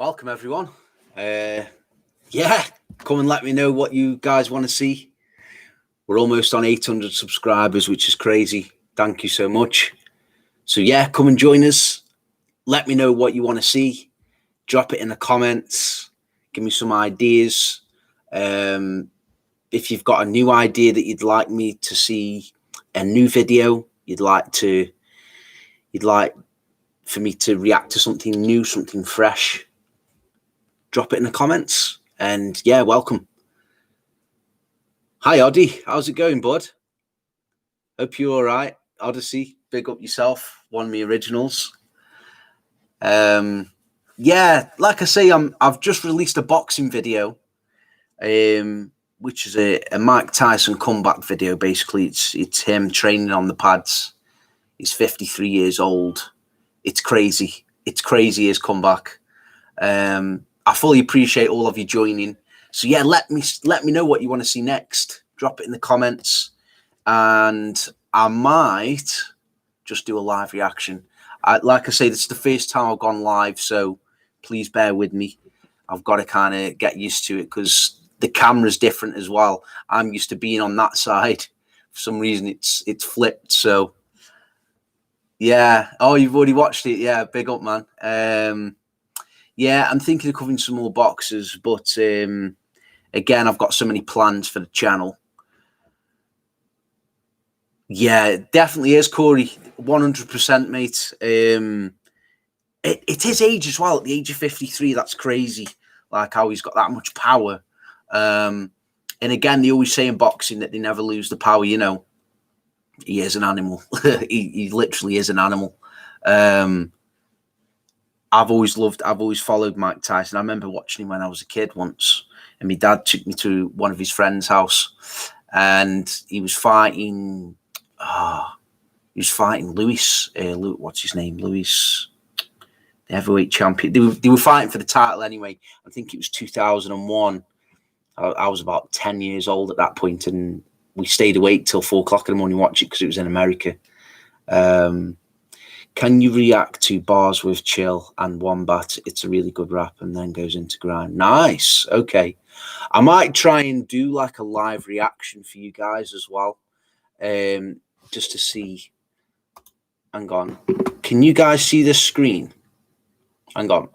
Welcome, everyone. Yeah, come and let me know what you guys want to see. We're almost on 800 subscribers, which is crazy. Thank you so much. So yeah, come and join us. Let me know what you want to see. Drop it in the comments. Give me some ideas. If you've got a new idea that you'd like me to see, a new video, you'd like for me to react to something new, something fresh, drop it in the comments. And yeah, welcome. Hi, Oddie. How's it going, bud? Hope you're all right. Odyssey, big up yourself. One of my originals. Yeah, like I say, I've just released a boxing video, which is a Mike Tyson comeback video. Basically, it's him training on the pads. He's 53 years old. It's crazy. It's crazy his comeback. I fully appreciate all of you joining. So yeah, let me know what you want to see next. Drop it in the comments, and I might just do a live reaction. Like I say, this is the first time I've gone live, so please bear with me. I've got to kind of get used to it because the camera's different as well. I'm used to being on that side. For some reason, it's flipped. So yeah. Oh, you've already watched it. Yeah, big up, man. Yeah, I'm thinking of covering some more boxers, but again, I've got so many plans for the channel. Yeah, it definitely is, Corey. 100%, mate. It is age as well. At the age of 53, that's crazy. Like how he's got that much power. And again, they always say in boxing that they never lose the power. You know, he is an animal. he literally is an animal. I've always followed Mike Tyson. I remember watching him when I was a kid once, and my dad took me to one of his friends' house, and he was fighting. He was fighting Lewis. What's his name? Lewis, the heavyweight champion. They were fighting for the title anyway. I think it was 2001. I was about 10 years old at that point, and we stayed awake till 4 o'clock in the morning watching it because it was in America. Can you react to Bars with Chill and Wombat? It's a really good rap and then goes into grind. Nice. Okay. I might try and do like a live reaction for you guys as well. Just to see. Hang on. Can you guys see this screen? Hang on.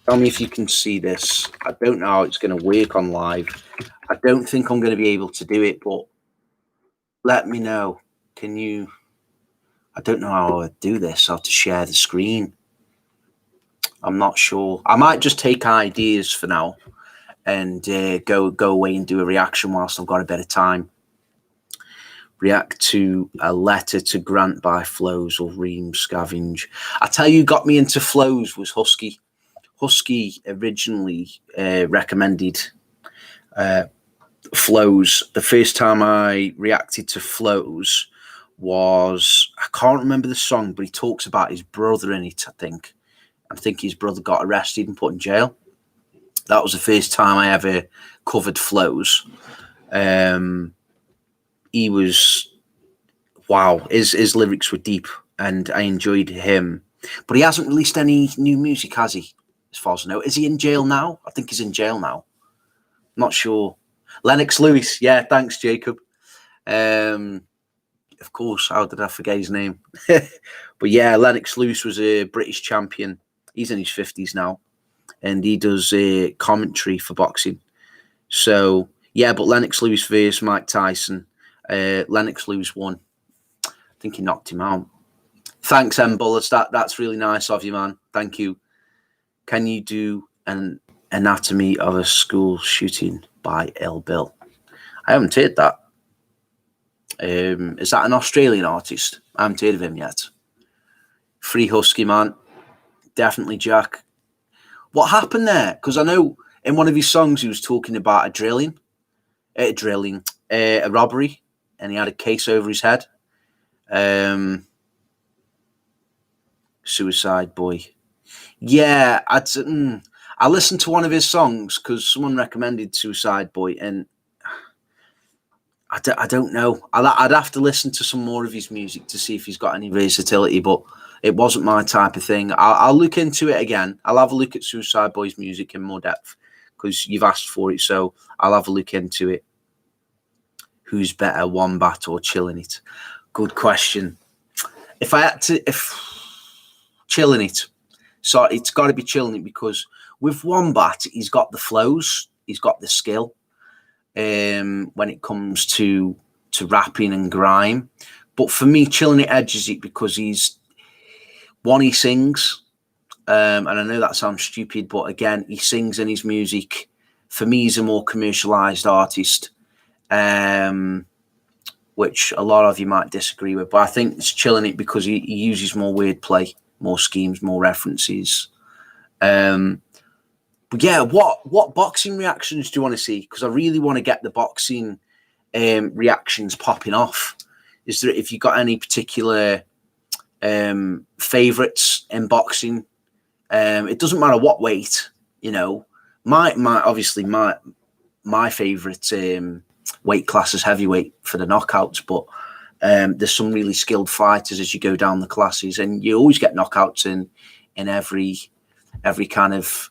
Tell me if you can see this. I don't know how it's going to work on live. I don't think I'm going to be able to do it, but let me know. Can you... I don't know how to do this, how to share the screen. I'm not sure. I might just take ideas for now and go away and do a reaction whilst I've got a bit of time. React to a letter to Grant by Flows or Ream Scavenge. I tell you, got me into Flows was Husky. Husky originally recommended Flows. The first time I reacted to Flows was, I can't remember the song, but he talks about his brother in it, I think. I think his brother got arrested and put in jail. That was the first time I ever covered Flows. He was, wow, his lyrics were deep and I enjoyed him. But he hasn't released any new music, has he? As far as I know. Is he in jail now? I think he's in jail now. Not sure. Lennox Lewis. Yeah, thanks, Jacob. Of course, how did I forget his name? But yeah, Lennox Lewis was a British champion. He's in his 50s now. And he does commentary for boxing. So, yeah, but Lennox Lewis versus Mike Tyson. Lennox Lewis won. I think he knocked him out. Thanks, M. Bullets. That's really nice of you, man. Thank you. Can you do an anatomy of a school shooting by Ill Bill? I haven't heard that. Is that an Australian artist? I haven't heard of him yet. Free Husky, man. Definitely, Jack. What happened there? Because I know in one of his songs he was talking about a robbery, and he had a case over his head. Suicide Boy. Yeah, I listened to one of his songs because someone recommended Suicide Boy, and I don't know. I'd have to listen to some more of his music to see if he's got any versatility, but It wasn't my type of thing. I'll look into it again. I'll have a look at Suicide Boys music in more depth because you've asked for it. So I'll have a look into it. Who's better, Wombat or Chilling It? Good question. If Chilling It, so it's got to be Chilling It, because with Wombat, he's got the flows, he's got the skill. When it comes to rapping and grime, but for me, Chilling It edges it because he sings, and I know that sounds stupid, but again, he sings in his music. For me, he's a more commercialized artist, which a lot of you might disagree with, but I think it's Chilling It because he uses more wordplay, more schemes, more references. But yeah, what boxing reactions do you want to see? Because I really want to get the boxing reactions popping off. Is there, if you got any particular favorites in boxing? It doesn't matter what weight, you know. My favorite weight class is heavyweight for the knockouts, but there's some really skilled fighters as you go down the classes, and you always get knockouts in every kind of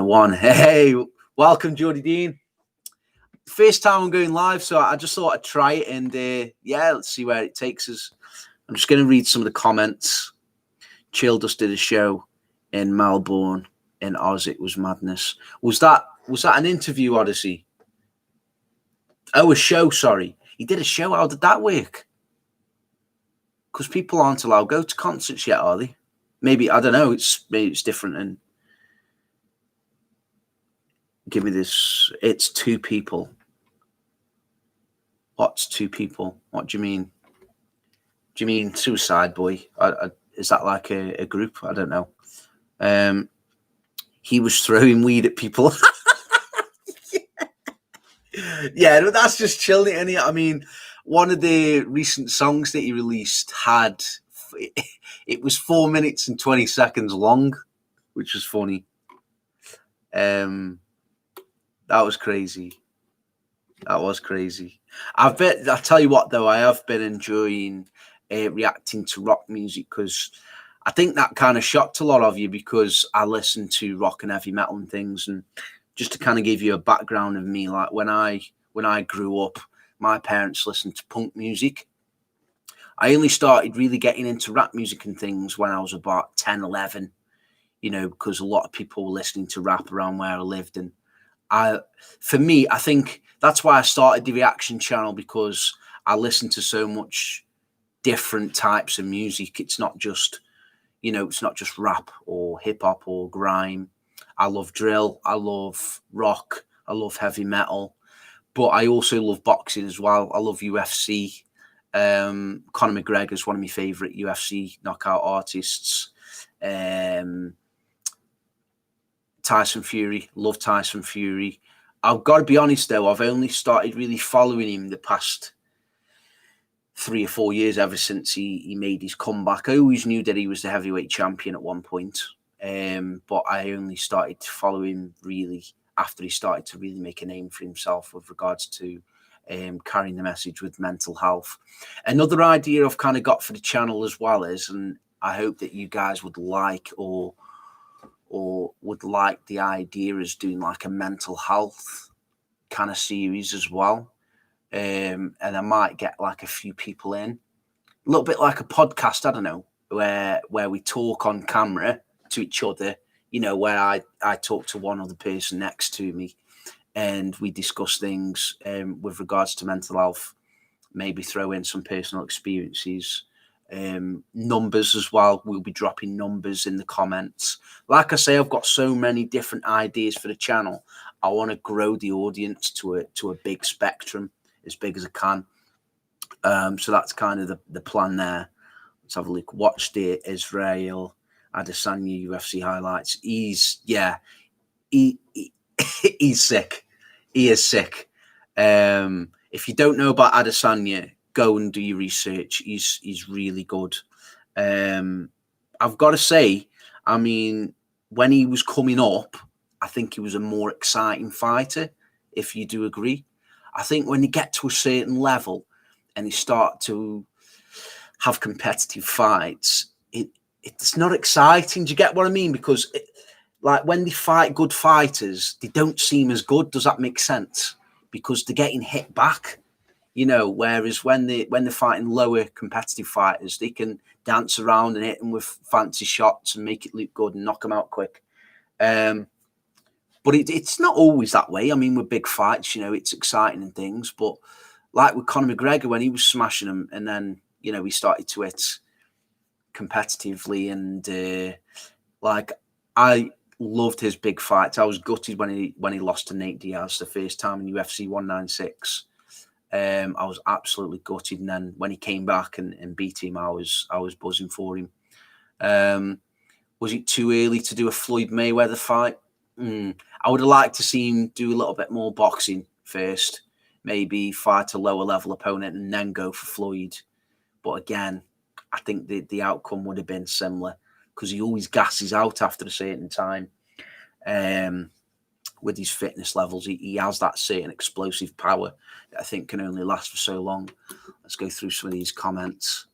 one. Hey, welcome, Jordy Dean. First time I'm going live, so I just thought I'd try it, and yeah, let's see where it takes us. I'm just going to read some of the comments. Chill just did a show in Melbourne, in Oz. It was madness. Was that an interview, Odyssey? Oh, a show. Sorry, he did a show. How did that work? Because people aren't allowed to go to concerts yet, are they? Maybe, I don't know. Maybe it's different. And give me this. It's 2 people. What's 2 people? What do you mean? Do you mean Suicide Boy? Is that like a group? I don't know. He was throwing weed at people. Yeah, that's just chilling, isn't it? I mean, one of the recent songs that he released it was 4 minutes and 20 seconds long, which was funny. That was crazy. That was crazy. I tell you what, though, I have been enjoying reacting to rock music, because I think that kind of shocked a lot of you, because I listen to rock and heavy metal and things. And just to kind of give you a background of me, like when I grew up, my parents listened to punk music. I only started really getting into rap music and things when I was about 10, 11, you know, because a lot of people were listening to rap around where I lived. And for me, I think that's why I started the reaction channel, because I listened to so much different types of music. It's not just, you know, it's not just rap or hip hop or grime. I love drill. I love rock. I love heavy metal, but I also love boxing as well. I love UFC. Conor McGregor is one of my favorite UFC knockout artists. Tyson Fury, love Tyson Fury. I've got to be honest though, I've only started really following him the past 3 or 4 years, ever since he made his comeback. I always knew that he was the heavyweight champion at one point, but I only started to follow him really after he started to really make a name for himself with regards to carrying the message with mental health. Another idea I've kind of got for the channel as well is, and I hope that you guys would like or would like the idea, is doing like a mental health kind of series as well. And I might get like a few people in, a little bit like a podcast, I don't know, where we talk on camera to each other, you know, where I talk to one other person next to me and we discuss things with regards to mental health, maybe throw in some personal experiences, numbers as well. We'll be dropping numbers in the comments. Like I say, I've got so many different ideas for the channel. I want to grow the audience to a big spectrum, as big as I can. So that's kind of the plan there. Let's have a look. Watch the Israel Adesanya UFC highlights. He's sick. He is sick. If you don't know about Adesanya, go and do your research. He's really good. I've got to say, I mean, when he was coming up, I think he was a more exciting fighter, if you do agree. I think when you get to a certain level and you start to have competitive fights, it's not exciting. Do you get what I mean? Because like when they fight good fighters, they don't seem as good. Does that make sense? Because they're getting hit back, you know. Whereas when they're fighting lower competitive fighters, they can dance around and hit them with fancy shots and make it look good and knock them out quick. But it's not always that way. I mean, with big fights, you know, it's exciting and things. But like with Conor McGregor, when he was smashing them, and then, you know, he started to hit competitively, and like I loved his big fights. I was gutted when he lost to Nate Diaz the first time in UFC 196. I was absolutely gutted, and then when he came back and beat him, I was buzzing for him. Was it too early to do a Floyd Mayweather fight? I would have liked to see him do a little bit more boxing first, maybe fight a lower level opponent and then go for Floyd. But again, I think the outcome would have been similar, because he always gasses out after a certain time. With his fitness levels, he has that certain explosive power that I think can only last for so long. Let's go through some of these comments.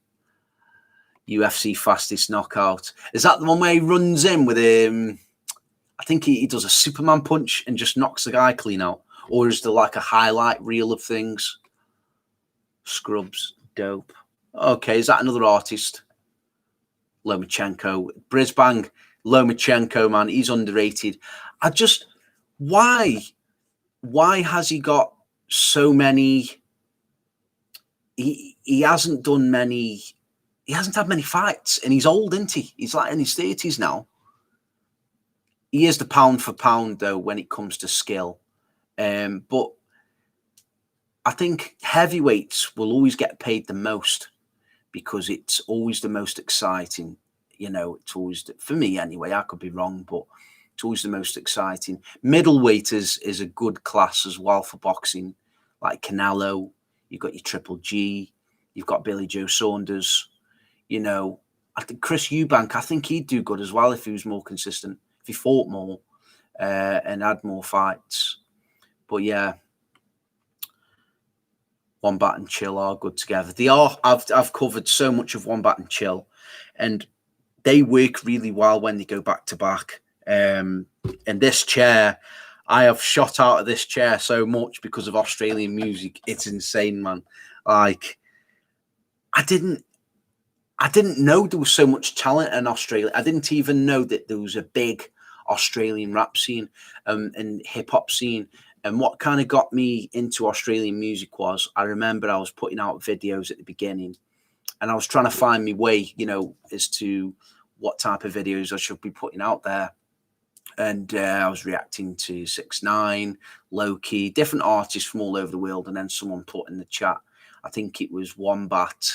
UFC fastest knockout. Is that the one where he runs in with I think he does a Superman punch and just knocks the guy clean out? Or is there like a highlight reel of things? Scrubs, dope. Okay, is that another artist? Lomachenko. Brisbane, Lomachenko, man, he's underrated. Why has he got so many? He hasn't done many. He hasn't had many fights, and he's old, isn't he? He's like in his 30s now. He is the pound for pound, though, when it comes to skill. But I think heavyweights will always get paid the most, because it's always the most exciting. You know, it's always, for me anyway, I could be wrong, but it's always the most exciting. Middleweight is a good class as well for boxing, like Canelo. You've got your Triple G. You've got Billy Joe Saunders. You know, I think Chris Eubank, I think he'd do good as well if he was more consistent, if he fought more and had more fights. But yeah, Wombat and Chill are good together. They are. I've covered so much of Wombat and Chill, and they work really well when they go back to back. And this chair, I have shot out of this chair so much because of Australian music. It's insane, man. Like, I didn't know there was so much talent in Australia. I didn't even know that there was a big Australian rap scene and hip hop scene. And what kind of got me into Australian music was, I remember I was putting out videos at the beginning, and I was trying to find my way, you know, as to what type of videos I should be putting out there. And I was reacting to 6ix9ine, Loki, different artists from all over the world. And then someone put in the chat, I think it was Wombat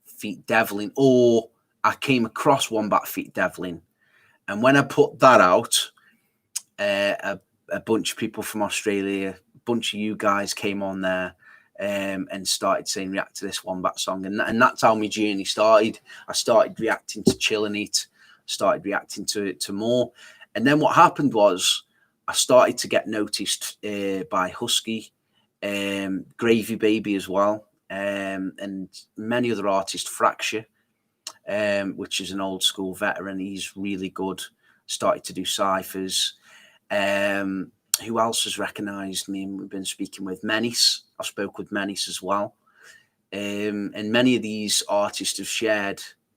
feat Devlin, or I came across Wombat feat Devlin. And when I put that out, a bunch of people from Australia, a bunch of you guys came on there and started saying, react to this Wombat song. And that's how my journey started. I started reacting to Chillin' It, started reacting to more. And then what happened was I started to get noticed by Husky, Gravy Baby as well, and many other artists, Fracture, which is an old school veteran. He's really good. Started to do ciphers. Who else has recognised me? And we've been speaking with Menace. I spoke with Menace as well. And many of these artists have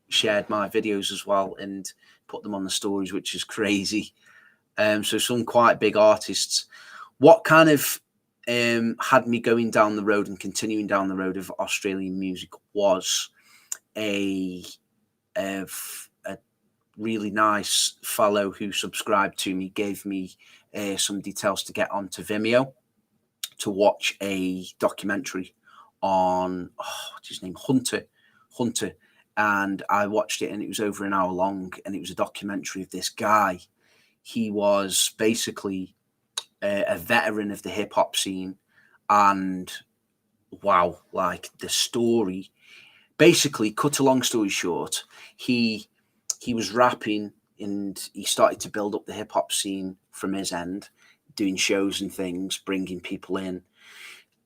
shared my videos as well and put them on the stories, which is crazy. So some quite big artists. What kind of had me going down the road and continuing down the road of Australian music was a really nice fellow who subscribed to me, gave me some details to get onto Vimeo to watch a documentary on what's his name, Hunter, and I watched it, and it was over an hour long, and it was a documentary of this guy. He was basically a veteran of the hip hop scene, and wow, like the story. Basically, cut a long story short, he was rapping and he started to build up the hip hop scene from his end, doing shows and things, bringing people in.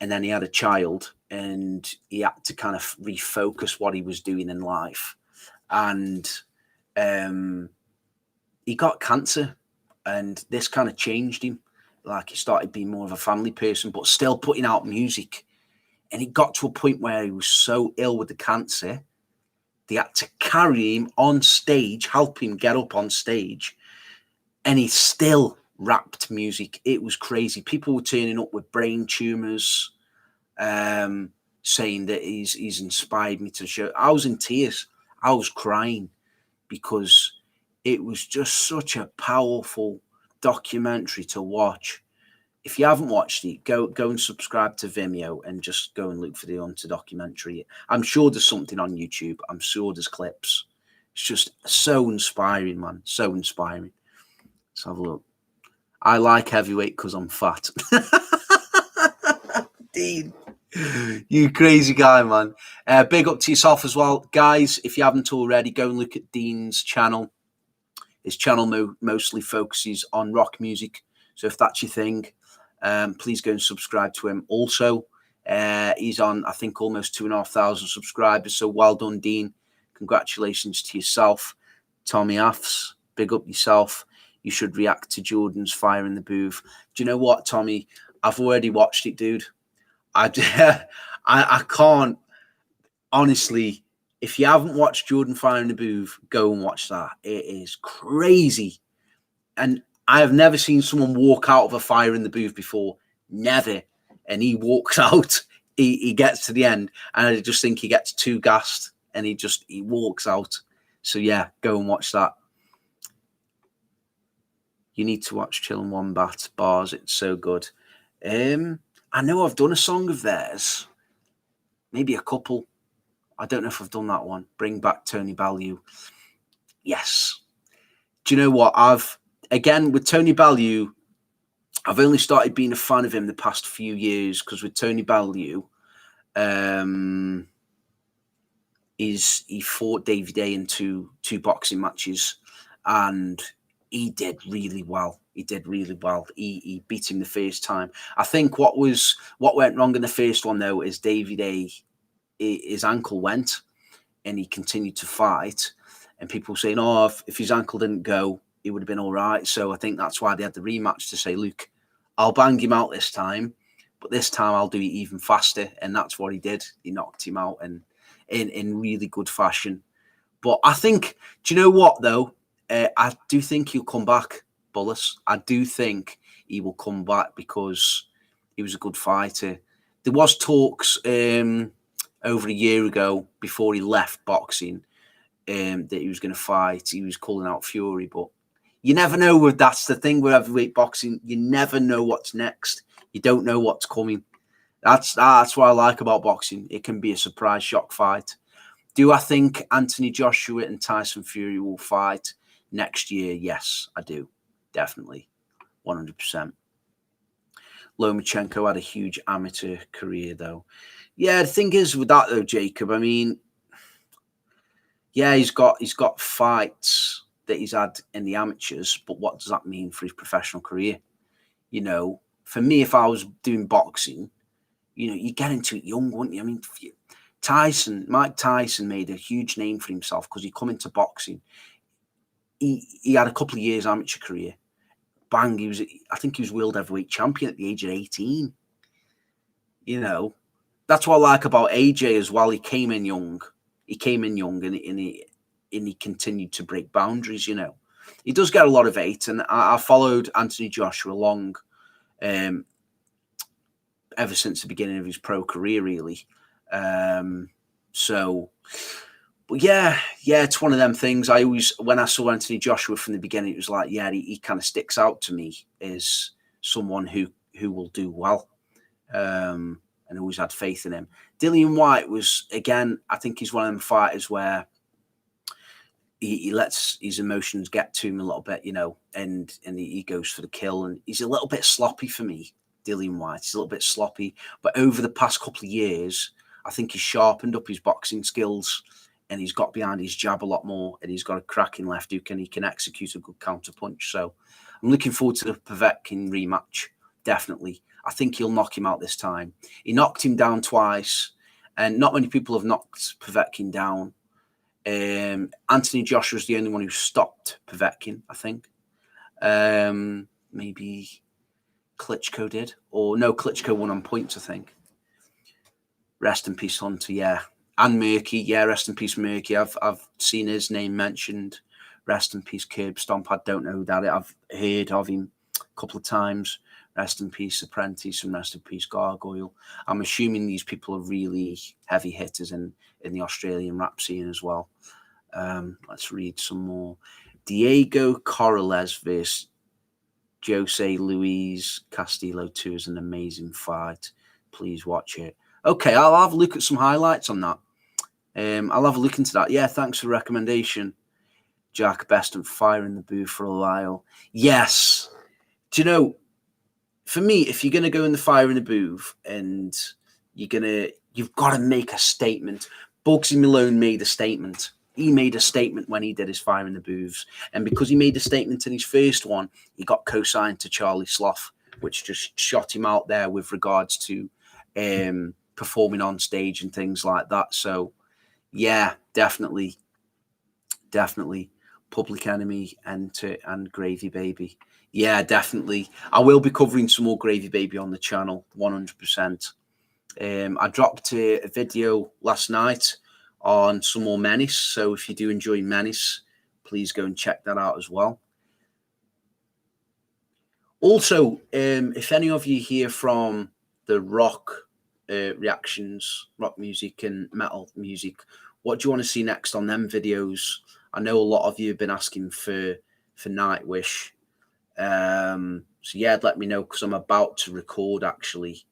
and then he had a child, and he had to kind of refocus what he was doing in life. And he got cancer, and this kind of changed him. Like, he started being more of a family person, but still putting out music. And it got to a point where he was so ill with the cancer, they had to carry him on stage, help him get up on stage, and he still rapped music. It was crazy. People were turning up with brain tumors, saying that he's inspired me to the show. I was in tears. I was crying, because it was just such a powerful documentary to watch. If you haven't watched it, go and subscribe to Vimeo and just go and look for the Hunter documentary. I'm sure there's something on YouTube. I'm sure there's clips. It's just so inspiring, man. So inspiring. Let's have a look. I like heavyweight because I'm fat. Dean, you crazy guy, man. Big up to yourself as well. Guys, if you haven't already, go and look at Dean's channel. His channel mostly focuses on rock music. So if that's your thing, please go and subscribe to him. Also, he's on, I think, almost 2,500 subscribers. So well done, Dean. Congratulations to yourself. Tommy Affs, big up yourself. You should react to Jordan's Fire in the Booth. Do you know what, Tommy? I've already watched it, dude. I can't, honestly, if you haven't watched Jordan Fire in the Booth, go and watch that. It is crazy. And I have never seen someone walk out of a Fire in the Booth before. Never. And he walks out. He gets to the end. And I just think he gets too gassed. And he walks out. So, yeah, go and watch that. You need to watch Chillin' Wombat Bars. It's so good. I know I've done a song of theirs. Maybe a couple. I don't know if I've done that one. Bring Back Tony Bellew. Yes. Do you know what? Again, with Tony Bellew, I've only started being a fan of him the past few years, because with Tony Bellew, he fought Davey Day in two boxing matches, and he did really well. He beat him the first time. I think what went wrong in the first one, though, is Davey Day, his ankle went, and he continued to fight. And people saying, oh, if his ankle didn't go, he would have been all right. So I think that's why they had the rematch, to say, look, I'll bang him out this time, but this time I'll do it even faster. And that's what he did. He knocked him out and in really good fashion. But I think, do you know what, though? I do think he'll come back, Bullis. I do think he will come back, because he was a good fighter. There was talks over a year ago, before he left boxing, that he was going to fight. He was calling out Fury, but you never know. That's the thing with heavyweight boxing. You never know what's next. You don't know what's coming. That's what I like about boxing. It can be a surprise shock fight. Do I think Anthony Joshua and Tyson Fury will fight next year? Yes, I do. Definitely. 100%. Lomachenko had a huge amateur career, though. Yeah, the thing is with that, though, Jacob, I mean, yeah, he's got fights that he's had in the amateurs, but what does that mean for his professional career? You know, for me, if I was doing boxing, you know, you get into it young, wouldn't you? I mean, Mike Tyson made a huge name for himself because he come into boxing. He had a couple of years amateur career. Bang, I think he was world heavyweight champion at the age of 18. You know, that's what I like about AJ as well. He came in young and he continued to break boundaries, you know. He does get a lot of hate, and I followed Anthony Joshua along ever since the beginning of his pro career, really. But yeah, it's one of them things. When I saw Anthony Joshua from the beginning, it was like, yeah, he kind of sticks out to me as someone who will do well, and always had faith in him. Dillian Whyte was, again, I think he's one of them fighters where he lets his emotions get to him a little bit, you know, and he goes for the kill, and he's a little bit sloppy for me. Dillian Whyte, he's a little bit sloppy, but over the past couple of years, I think he's sharpened up his boxing skills, and he's got behind his jab a lot more, and he's got a cracking left hook, and he can execute a good counter punch. So I'm looking forward to the Povetkin rematch, definitely. I think he'll knock him out this time. He knocked him down twice, and not many people have knocked Povetkin down. Anthony Joshua is the only one who stopped Povetkin, I think. Maybe Klitschko did, or no, Klitschko won on points, I think. Rest in peace, Hunter. Yeah, and Murky. Yeah, rest in peace, Murky. I've seen his name mentioned. Rest in peace, Curb Stomp. I don't know who that is. I've heard of him a couple of times. Rest in peace, Apprentice, and rest in peace, Gargoyle. I'm assuming these people are really heavy hitters in the Australian rap scene as well. Let's read some more. Diego Corrales versus Jose Luis Castillo 2 is an amazing fight. Please watch it. Okay, I'll have a look at some highlights on that. I'll have a look into that. Yeah, thanks for the recommendation. Jack Best and Fire in the Booth for a while. Yes. Do you know, for me, if you're going to go in the Fire in the Booth and you've got to make a statement. Bugsy Malone made a statement. He made a statement when he did his Fire in the Booths. And because he made a statement in his first one, he got co-signed to Charlie Sloth, which just shot him out there with regards to performing on stage and things like that. So, yeah, definitely. Public Enemy and Gravy Baby. Yeah, definitely. I will be covering some more Gravy Baby on the channel, 100%. I dropped a video last night on some more Menace. So if you do enjoy Menace, please go and check that out as well. Also, if any of you hear from the rock reactions, rock music and metal music, what do you want to see next on them videos? I know a lot of you have been asking for Nightwish. So yeah, let me know, because I'm about to record actually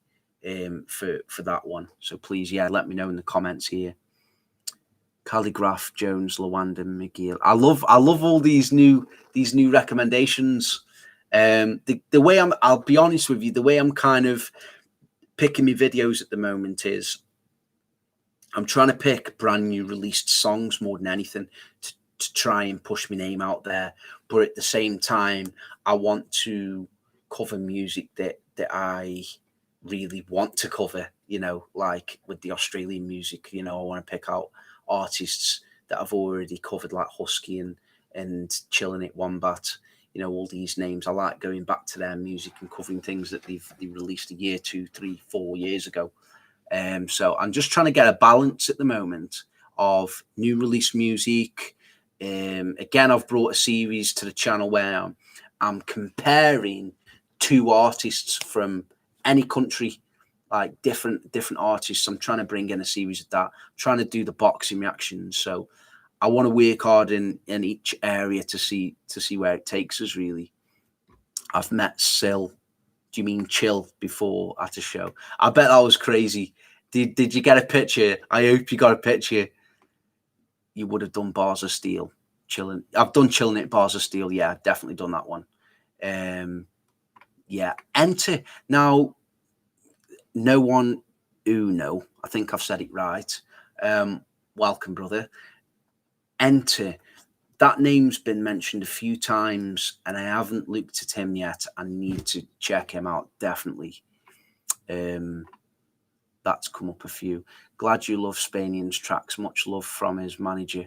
for that one. So please, yeah, let me know in the comments here. Calligraph, Jones, Lawanda, McGill. I love all these new recommendations. The way I'll be honest with you, the way I'm kind of picking my videos at the moment is I'm trying to pick brand new released songs more than anything to try and push my name out there. But at the same time, I want to cover music that I really want to cover, you know, like with the Australian music, you know, I want to pick out artists that I've already covered, like Husky and Chillin' It Wombat, you know, all these names. I like going back to their music and covering things that they released a year, 2, 3, 4 years ago. So I'm just trying to get a balance at the moment of new release music. Again, I've brought a series to the channel where I'm comparing 2 artists from any country, like different artists. I'm trying to bring in a series of that. I'm trying to do the boxing reactions. So I want to work hard in each area to see where it takes us, really. I've met Sil. Do you mean Chill before at a show? I bet that was crazy. Did you get a picture? I hope you got a picture. You would have done Bars of Steel. Chilling. I've done Chilling It, Bars of Steel. Yeah, I've definitely done that one. Yeah. Enter. Now, no one Uno. I think I've said it right. Welcome, brother. Enter. That name's been mentioned a few times, and I haven't looked at him yet. I need to check him out, definitely. That's come up a few. Glad you love Spanian's tracks. Much love from his manager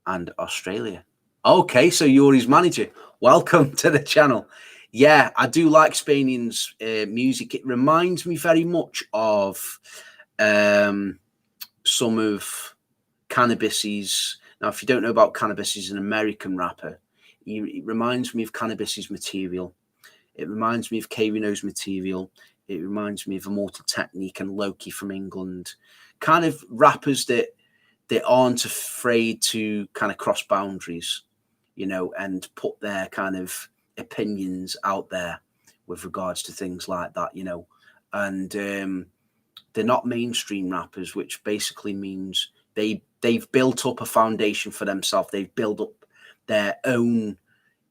and Australia. Okay, so you're his manager. Welcome to the channel. Yeah, I do like Spanian's music. It reminds me very much of some of Cannabis's. Now, if you don't know about Cannabis, he's an American rapper. It reminds me of Cannabis's material. It reminds me of K-Reno's material. It reminds me of Immortal Technique and Loki from England. Kind of rappers that aren't afraid to kind of cross boundaries, you know, and put their kind of opinions out there with regards to things like that, you know. And they're not mainstream rappers, which basically means they've built up a foundation for themselves. They've built up their own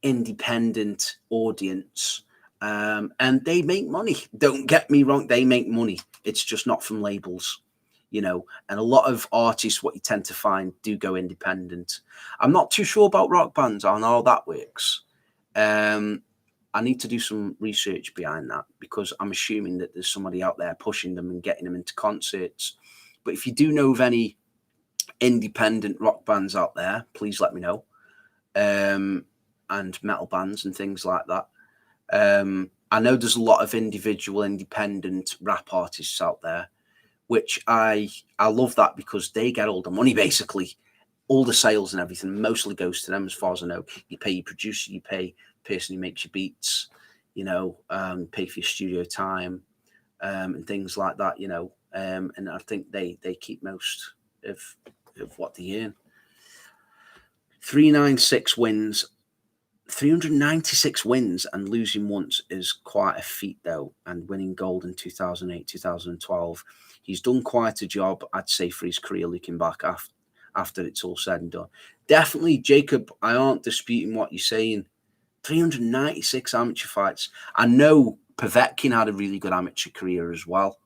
independent audience, and they make money. Don't get me wrong, they make money. It's just not from labels, you know. And a lot of artists, what you tend to find, do go independent. I'm not too sure about rock bands on how that works. I I need to do some research behind that, because I'm assuming that there's somebody out there pushing them and getting them into concerts. But if you do know of any independent rock bands out there, please let me know. And metal bands and things like that. I know there's a lot of individual independent rap artists out there, which I love that, because they get all the money, basically. All the sales and everything mostly goes to them, as far as I know. You pay your producer, you pay the person who makes your beats, you know, pay for your studio time, and things like that, you know. And I think they keep most of what they earn. 396 wins. 396 wins and losing once is quite a feat, though, and winning gold in 2008, 2012. He's done quite a job, I'd say, for his career looking back after it's all said and done. Definitely, Jacob, I aren't disputing what you're saying. 396 amateur fights. I know Povetkin had a really good amateur career as well.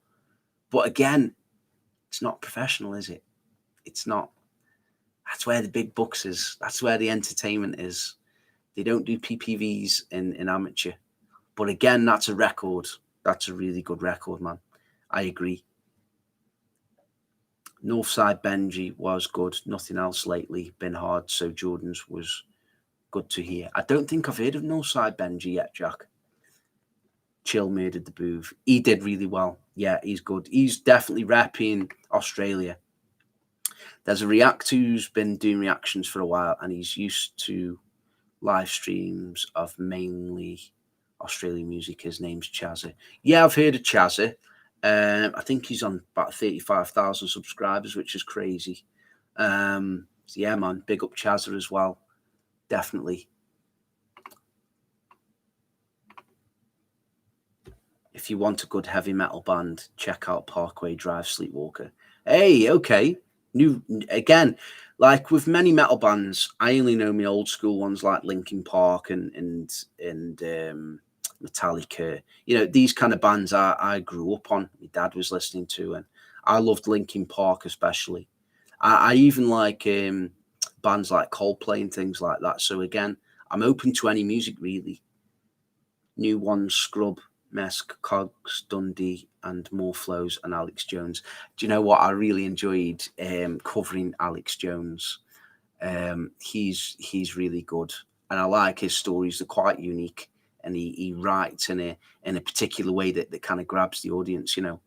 But again, it's not professional, is it? It's not. That's where the big bucks is. That's where the entertainment is. They don't do PPVs in amateur. But again, that's a record. That's a really good record, man. I agree. Northside Benji was good. Nothing else lately. Been hard. So Jordan's was good to hear. I don't think I've heard of Northside Benji yet, Jack. Chill murdered the booth. He did really well. Yeah, he's good. He's definitely repping Australia. There's a react who's been doing reactions for a while, and he's used to live streams of mainly Australian music. His name's Chazza. Yeah, I've heard of Chazza. I think he's on about 35,000 subscribers, which is crazy. So yeah, man, big up Chazza as well. Definitely. If you want a good heavy metal band, check out Parkway Drive Sleepwalker. Hey, okay. New again, like with many metal bands, I only know my old school ones like Linkin Park and Metallica. You know, these kind of bands I grew up on. My dad was listening to, and I loved Linkin Park especially. I even like bands like Coldplay and things like that. So again, I'm open to any music really. New ones, Scrub, Mesk, Cogs, Dundee, and More Flows, and Alex Jones. Do you know what? I really enjoyed covering Alex Jones. He's really good, and I like his stories. They're quite unique, and he writes in a particular way that kind of grabs the audience. You know,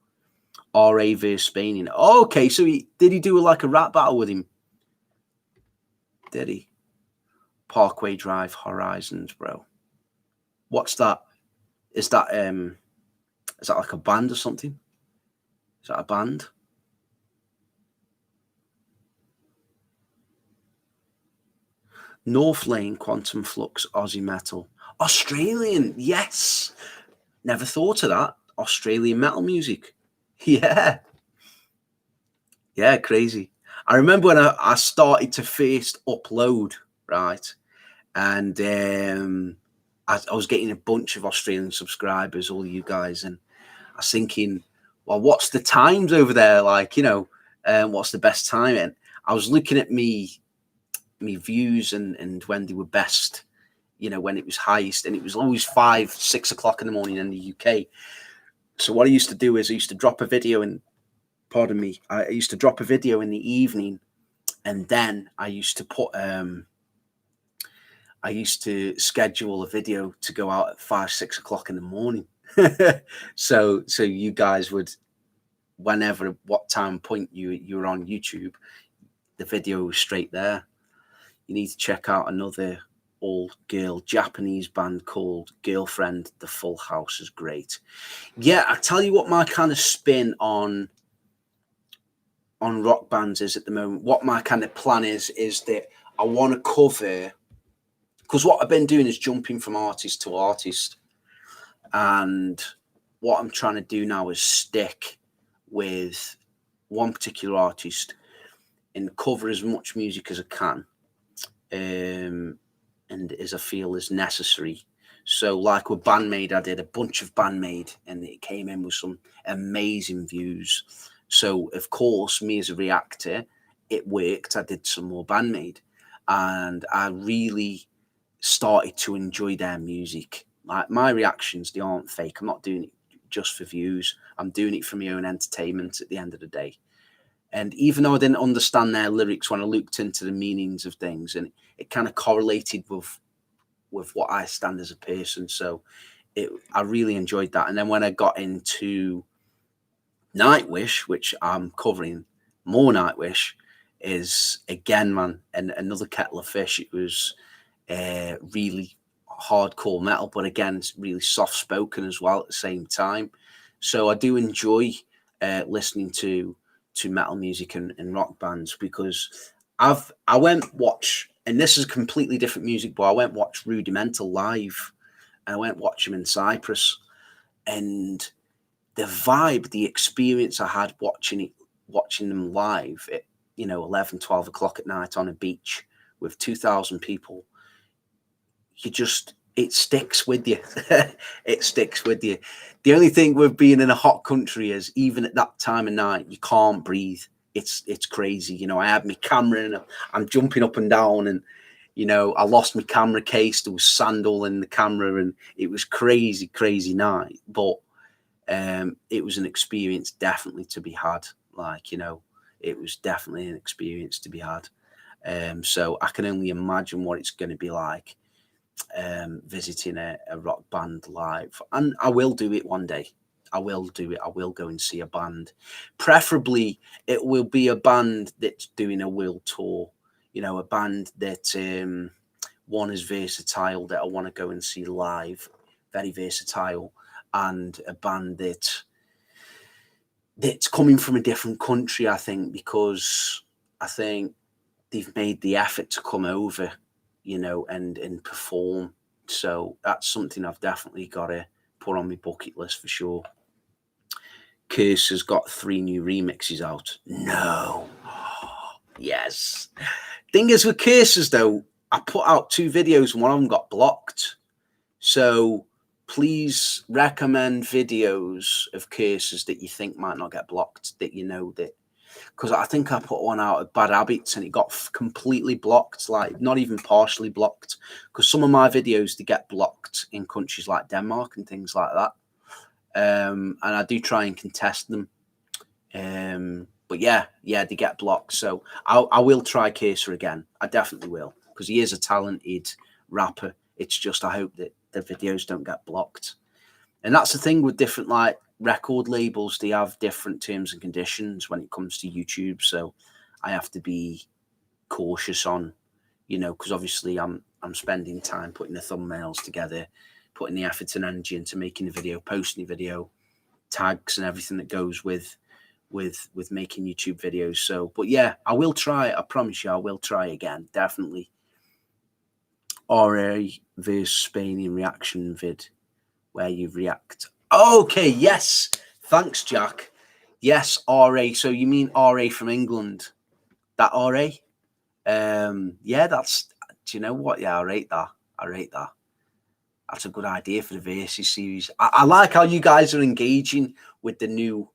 R.A. versus Spain. Oh, okay, so did he do like a rap battle with him? Did he? Parkway Drive Horizons, bro. What's that? Is that like a band or something? Is that a band? North Lane, Quantum Flux, Aussie Metal. Australian, yes. Never thought of that. Australian metal music. Yeah. Yeah, crazy. I remember when I started to first upload, right? And I was getting a bunch of Australian subscribers, all you guys, and I was thinking, well, what's the times over there? Like, you know, what's the best time? And I was looking at me views and when they were best, you know, when it was highest, and it was always 5, 6 o'clock in the morning in the UK. So what I used to do is I used to drop a video I used to drop a video in the evening, and then I used to put I used to schedule a video to go out at 5, 6 o'clock in the morning. so you guys would, whenever, what time point you were on YouTube, the video was straight there. You need to check out another all-girl Japanese band called Girlfriend. The Full House is great. Yeah, I tell you what my kind of spin on rock bands is at the moment. What my kind of plan is that I want to cover, because what I've been doing is jumping from artist to artist. And what I'm trying to do now is stick with one particular artist and cover as much music as I can, and as I feel is necessary. So like with Bandmade, I did a bunch of Bandmade, and it came in with some amazing views. So of course, me as a reactor, it worked. I did some more Bandmade, and I really started to enjoy their music. Like my reactions, they aren't fake. I'm not doing it just for views. I'm doing it for my own entertainment at the end of the day. And even though I didn't understand their lyrics, when I looked into the meanings of things, and it kind of correlated with what I stand as a person. So I really enjoyed that. And then when I got into Nightwish, which I'm covering more Nightwish, is again, man, and another kettle of fish. It was really hardcore metal, but again, it's really soft spoken as well at the same time. So I do enjoy listening to metal music and rock bands, because I went watch, and this is completely different music, but I went watch Rudimental live, and I went watch them in Cyprus, and the vibe, the experience I had watching them live at 11, 12 o'clock at night on a beach with 2,000 people, it sticks with you. It sticks with you. The only thing with being in a hot country is, even at that time of night, you can't breathe. It's crazy. I had my camera and I'm jumping up and down, and I lost my camera case. There was sand all in the camera, and it was crazy, crazy night. But it was an experience definitely to be had. It was definitely an experience to be had. So I can only imagine what it's going to be like visiting a rock band live, and I will do it one day. I will do it. I will go and see a band. Preferably, it will be a band that's doing a world tour. A band that one is versatile, that I want to go and see live, very versatile, and a band that's coming from a different country. I think, because I think they've made the effort to come over, and perform. So that's something I've definitely got to put on my bucket list for sure. Curse has got 3 new remixes out. No. Yes. Thing is with Curses, though, I put out 2 videos and one of them got blocked. So please recommend videos of Curses that you think might not get blocked, that that, because I think I put one out of Bad Habits and it got completely blocked, like not even partially blocked, because some of my videos, they get blocked in countries like Denmark and things like that. And I do try and contest them. But yeah, they get blocked. So I will try Kaser again. I definitely will, because he is a talented rapper. It's just, I hope that the videos don't get blocked. And that's the thing with different record labels, they have different terms and conditions when it comes to YouTube. So I have to be cautious on, because obviously I'm spending time putting the thumbnails together, putting the effort and energy into making the video, posting the video, tags and everything that goes with making YouTube videos. So, but yeah, I will try. I promise you, I will try again. Definitely. RA vs Spanian reaction vid where you react. Okay, yes. Thanks, Jack. Yes, RA. So you mean RA from England? That RA? Yeah, that's, do you know what? Yeah, I rate that. That's a good idea for the Versus series. I like how you guys are engaging with the new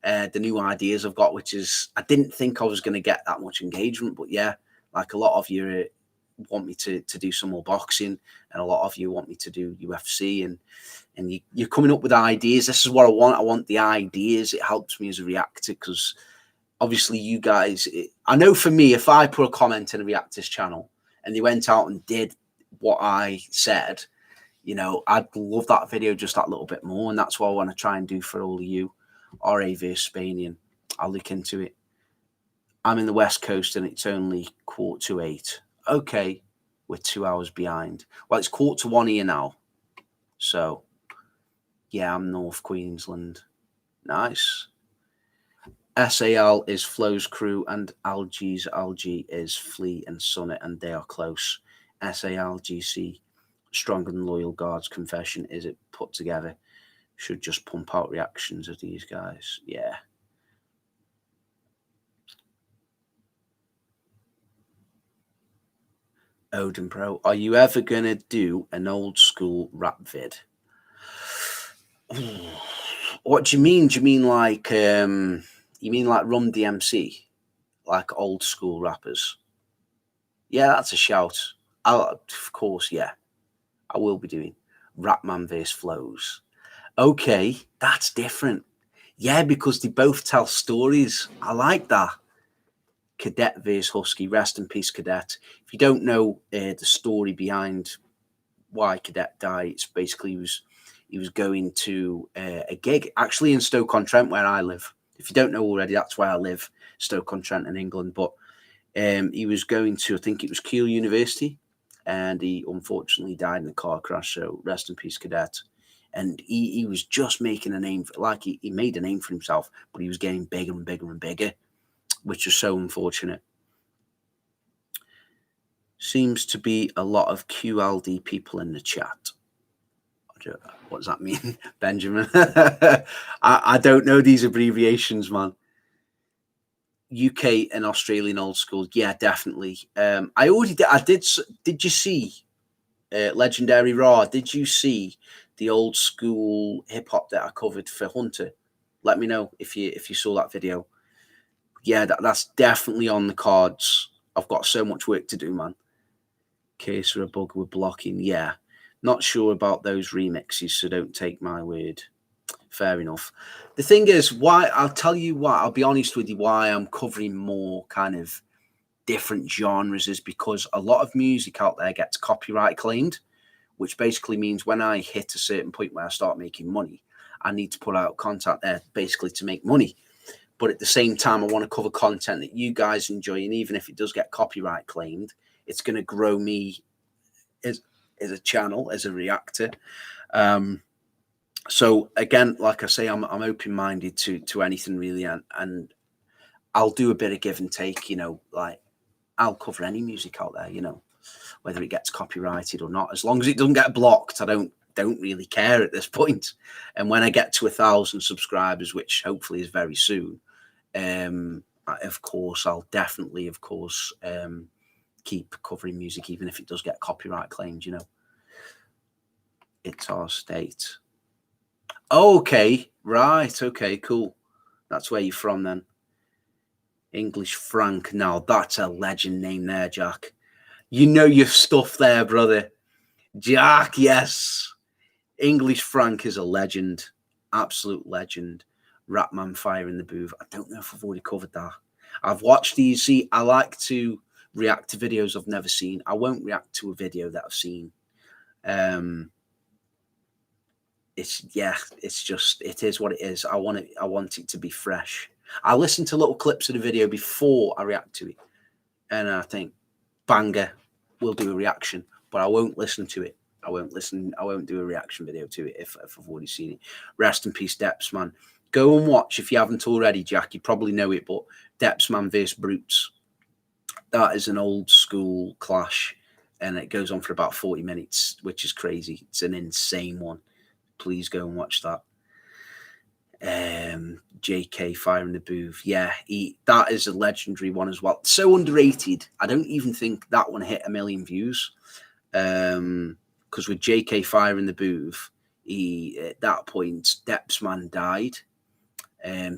ideas I've got, which is, I didn't think I was going to get that much engagement, but yeah, like a lot of you want me to do some more boxing, and a lot of you want me to do UFC, and you're coming up with ideas. This is what I want. I want the ideas. It helps me as a reactor, because obviously you guys, I know for me, if I put a comment in a Reactors channel and they went out and did what I said, I'd love that video just that little bit more. And that's what I want to try and do for all of you. RA vs Spanian. I'll look into it. I'm in the West Coast and it's only 7:45. Okay, we're 2 hours behind. Well, it's 1:45 here now. So, yeah, I'm North Queensland. Nice. SAL is Flo's crew, and Algie is Flea and Sonnet, and they are close. SALGC, Stronger Than Loyal Guards confession, is it put together? Should just pump out reactions of these guys. Yeah. Odin Pro, are you ever going to do an old school rap vid? What do you mean? Do you mean like Run DMC? Like old school rappers? Yeah, that's a shout. Of course, yeah. I will be doing. Rapman vs Flows. Okay, that's different. Yeah, because they both tell stories. I like that. Cadet vs Husky. Rest in peace, Cadet. If you don't know the story behind why Cadet died, it's basically he was going to a gig actually in Stoke-on-Trent, where I live. If you don't know already, that's where I live, Stoke-on-Trent in England. But he was going to, I think it was Keele University, and he unfortunately died in a car crash. So rest in peace, Cadet. And he was just making a name, he made a name for himself, but he was getting bigger and bigger and bigger, which is so unfortunate. Seems to be a lot of QLD people in the chat. What does that mean, Benjamin? I don't know these abbreviations, man. UK and Australian old school, yeah, definitely. I already did. I did. Did you see Legendary Raw? Did you see the old school hip hop that I covered for Hunter? Let me know if you saw that video. Yeah, that's definitely on the cards. I've got so much work to do, man. Case for a bug with blocking, yeah. Not sure about those remixes, so don't take my word. Fair enough. The thing is, why I'll tell you what, I'll be honest with you, why I'm covering more kind of different genres is because a lot of music out there gets copyright claimed, which basically means when I hit a certain point where I start making money, I need to put out content there basically to make money. But at the same time, I want to cover content that you guys enjoy, and even if it does get copyright claimed, it's going to grow me as a channel, as a reactor. So again, like I say, I'm open-minded to anything really, and I'll do a bit of give and take. Like I'll cover any music out there. Whether it gets copyrighted or not, as long as it doesn't get blocked, I don't really care at this point. And when I get to 1,000 subscribers, which hopefully is very soon, of course, I'll definitely, keep covering music, even if it does get copyright claimed. It's our state. Okay, right. Okay, cool. That's where you're from then. English Frank. Now that's a legend name there, Jack. You know your stuff there, brother. Jack, yes. English Frank is a legend. Absolute legend. Rapman Fire in the Booth. I don't know if I've already covered that. I've watched these. See, I like to react to videos I've never seen. I won't react to a video that I've seen. It's just, it is what it is. I want it to be fresh. I listen to little clips of the video before I react to it, and I think, banger, we'll do a reaction, but I won't listen to it. I won't do a reaction video to it if I've already seen it. Rest in peace, Depsman. Go and watch if you haven't already, Jack. You probably know it, but Depsman vs Brutes. That is an old school clash, and it goes on for about 40 minutes, which is crazy. It's an insane one. Please go and watch that. JK Fire in the Booth. Yeah, that is a legendary one as well. So underrated. I don't even think that one hit 1 million views. Because with JK Fire in the Booth, at that point, Depsman died.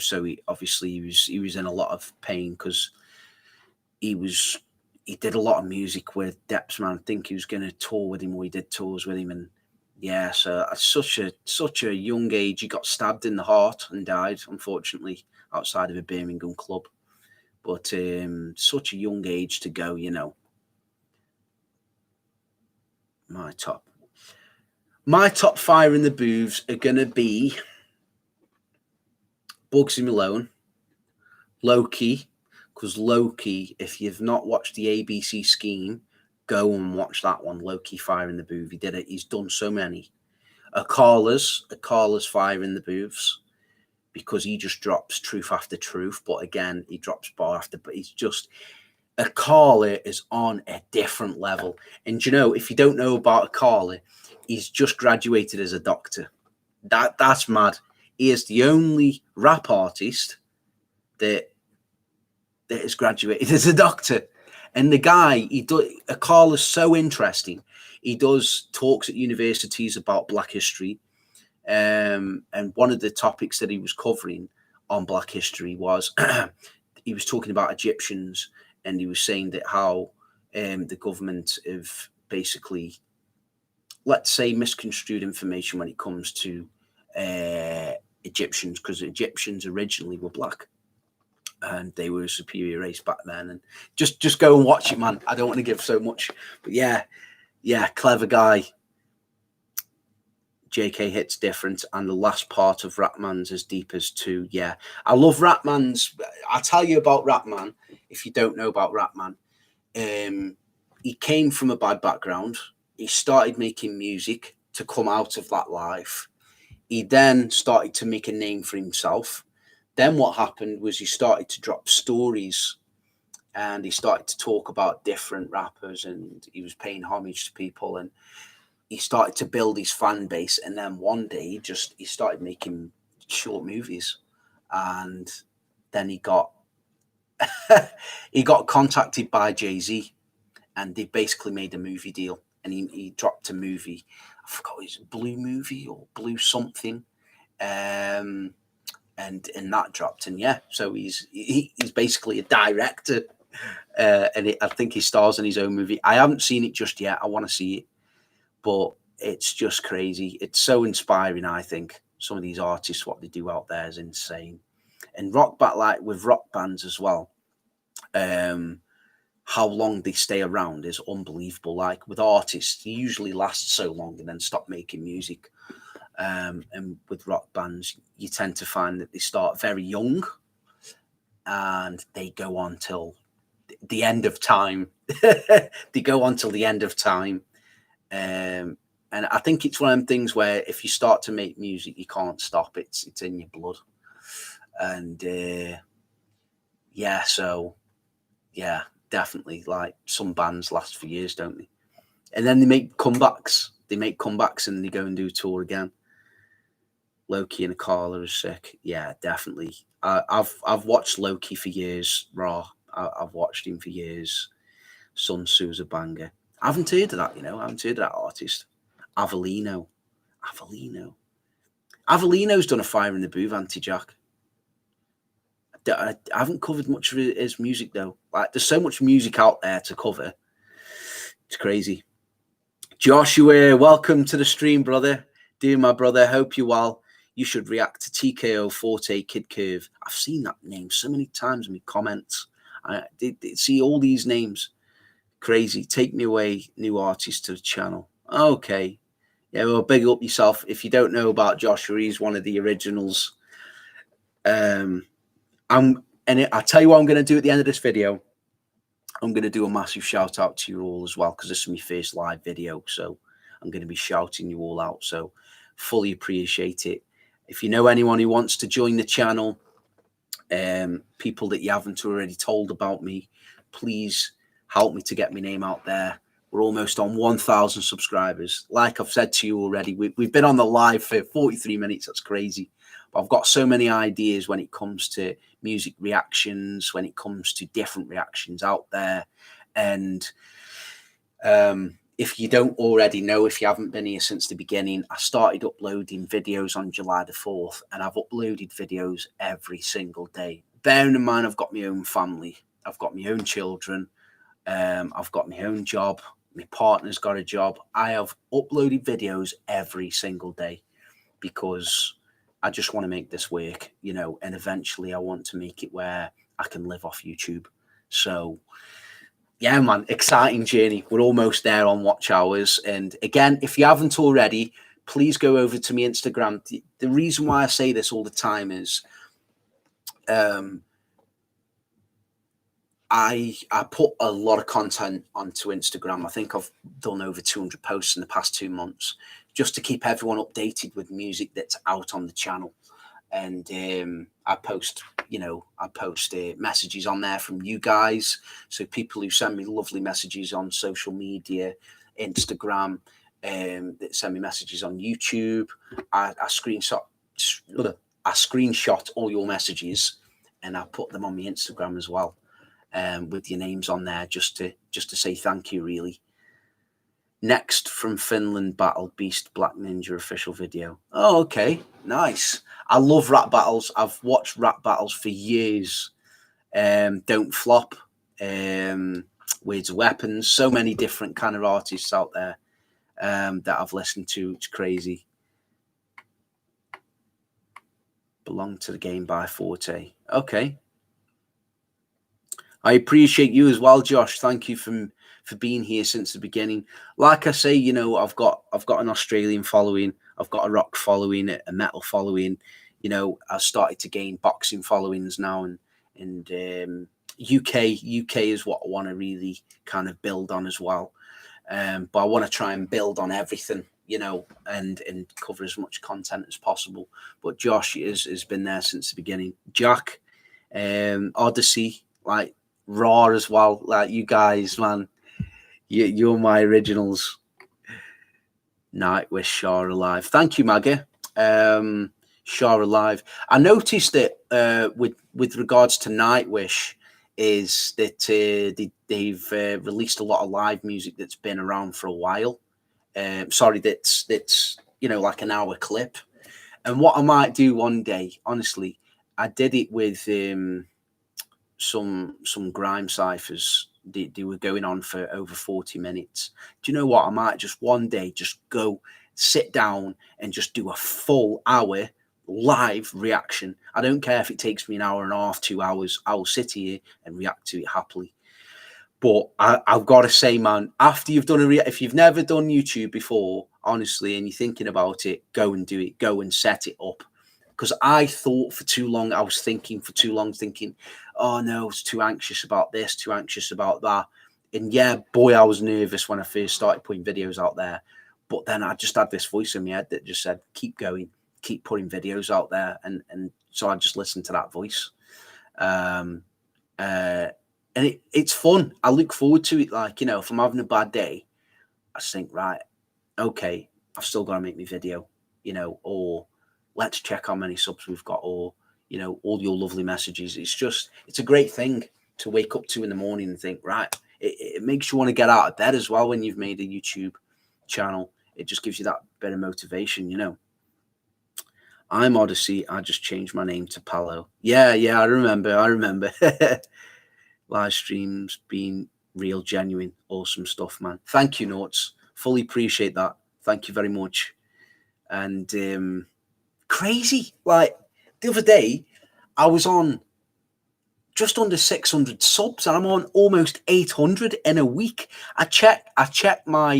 So he was in a lot of pain because he did a lot of music with Depsman. I think he was going to tour with him, or he did tours with him, and yeah, so at such a young age, he got stabbed in the heart and died, unfortunately, outside of a Birmingham club. But such a young age to go, My top Fire in the Booths are going to be Bugsy Malone, Loki, because Loki, if you've not watched the ABC Scheme, go and watch that one, Loki Fire in the Booth. He did it. He's done so many. Akala's Fire in the Booths, because he just drops truth after truth. But again, he drops bar after, but he's just, Akala is on a different level. And if you don't know about Akala, he's just graduated as a doctor. That's mad. He is the only rap artist that has graduated as a doctor. And the guy, Akala's so interesting. He does talks at universities about Black history. And one of the topics that he was covering on Black history was he was talking about Egyptians, and he was saying that how the government have basically let's say, misconstrued information when it comes to Egyptians, because Egyptians originally were black and they were a superior race back then. And just go and watch it, man. I don't want to give so much, but yeah, clever guy. JK hits different, and the last part of Ratman's as deep as two. Yeah, I love Ratman's. I'll tell you about Ratman if you don't know about Ratman. He came from a bad background. He started making music to come out of that life. He then started to make a name for himself. Then what happened was he started to drop stories, and he started to talk about different rappers, and he was paying homage to people, and he started to build his fan base. And then one day he started making short movies, and then he got contacted by Jay-Z, and they basically made a movie deal, and he dropped a movie. I forgot, it was Blue Movie or Blue something, and that dropped. And yeah, so he's basically a director, and I think he stars in his own movie. I haven't seen it just yet. I want to see it. But it's just crazy. It's so inspiring, I think. Some of these artists, what they do out there is insane. And with rock bands as well, how long they stay around is unbelievable. Like with artists, they usually last so long and then stop making music. And with rock bands, you tend to find that they start very young and they go on till the end of time. They go on till the end of time. And I think it's one of them things where if you start to make music, you can't stop. It's in your blood. And definitely, like some bands last for years, don't they? And then they make comebacks. And they go and do a tour again. Loki and Akala are sick. Yeah, definitely. I've watched Loki for years. Raw. I've watched him for years. Sun Tzu's a banger. I haven't heard of that, I haven't heard of that artist. Avellino. Avellino's done a Fire in the Booth, anti-Jack. I haven't covered much of his music, though. Like, there's so much music out there to cover. It's crazy. Joshua, welcome to the stream, brother. Dear my brother, hope you're well. You should react to TKO Forte Kid Curve. I've seen that name so many times in my comments. I did see all these names. Crazy. Take me away, new artist to the channel. Okay. Yeah, well, big up yourself. If you don't know about Joshua, he's one of the originals. I'll tell you what I'm going to do at the end of this video. I'm going to do a massive shout out to you all as well, because this is my first live video. So I'm going to be shouting you all out. So fully appreciate it. If you know anyone who wants to join the channel, people that you haven't already told about me, please help me to get my name out there. We're almost on 1,000 subscribers. Like I've said to you already, we've been on the live for 43 minutes. That's crazy. But I've got so many ideas when it comes to music reactions, when it comes to different reactions out there. And if you don't already know, if you haven't been here since the beginning, I started uploading videos on July the 4th, and I've uploaded videos every single day. Bearing in mind, I've got my own family. I've got my own children. I've got my own job. My partner's got a job. I have uploaded videos every single day because I just want to make this work, and eventually I want to make it where I can live off YouTube. So yeah, man, exciting journey. We're almost there on watch hours. And again, if you haven't already, please go over to my Instagram. The reason why I say this all the time is I put a lot of content onto Instagram. I think I've done over 200 posts in the past 2 months just to keep everyone updated with music that's out on the channel. And I post messages on there from you guys. So people who send me lovely messages on social media, Instagram, that send me messages on YouTube. I screenshot all your messages and I put them on my Instagram as well. With your names on there, just to say thank you, really. Next from Finland, Battle Beast Black Ninja official video. Oh, okay, nice. I love rap battles. I've watched rap battles for years. Don't Flop, Words of Weapons, so many different kind of artists out there. that I've listened to. It's crazy. Belong to the Game by Forte. Okay. I appreciate you as well, Josh. Thank you for being here since the beginning. Like I say, you know, I've got an Australian following, I've got a rock following, a metal following. You know, I've started to gain boxing followings now, and UK is what I want to really kind of build on as well. But I want to try and build on everything, you know, and cover as much content as possible. But Josh has been there since the beginning. Jack, Odyssey, like Raw as well. Like you guys, man, you're my originals. Nightwish, Shah Alive. Thank you, Maggie. Shah Alive. I noticed that with regards to Nightwish, is that they've released a lot of live music that's been around for a while. Sorry, that's you know, like an hour clip. And what I might do one day, honestly, I did it with some grime ciphers. They were going on for over 40 minutes. Do you know what? I might just one day just go sit down and just do a full hour live reaction. I don't care if it takes me an hour and a half, 2 hours. I'll sit here and react to it happily. But I've got to say, man, after you've done if you've never done YouTube before, honestly, and you're thinking about it, go and do it. Go and set it up. Because I thought for too long, I was thinking for too long, oh no, I was too anxious about this, too anxious about that. And yeah, boy, I was nervous when I first started putting videos out there. But then I just had this voice in my head that just said, keep going, keep putting videos out there. And so I just listened to that voice. And it's fun. I look forward to it. Like, you know, if I'm having a bad day, I just think, right, okay, I've still got to make my video, you know, or let's check how many subs we've got, or, you know, all your lovely messages. It's a great thing to wake up to in the morning and think, right, it makes you want to get out of bed as well when you've made a YouTube channel. It just gives you that bit of motivation, you know. I'm Odyssey. I just changed my name to Palo. Yeah, I remember. Live streams being real, genuine, awesome stuff, man. Thank you, Notes. Fully appreciate that. Thank you very much. And crazy. Like the other day, I was on just under 600 subs, and I'm on almost 800 in a week. I checked my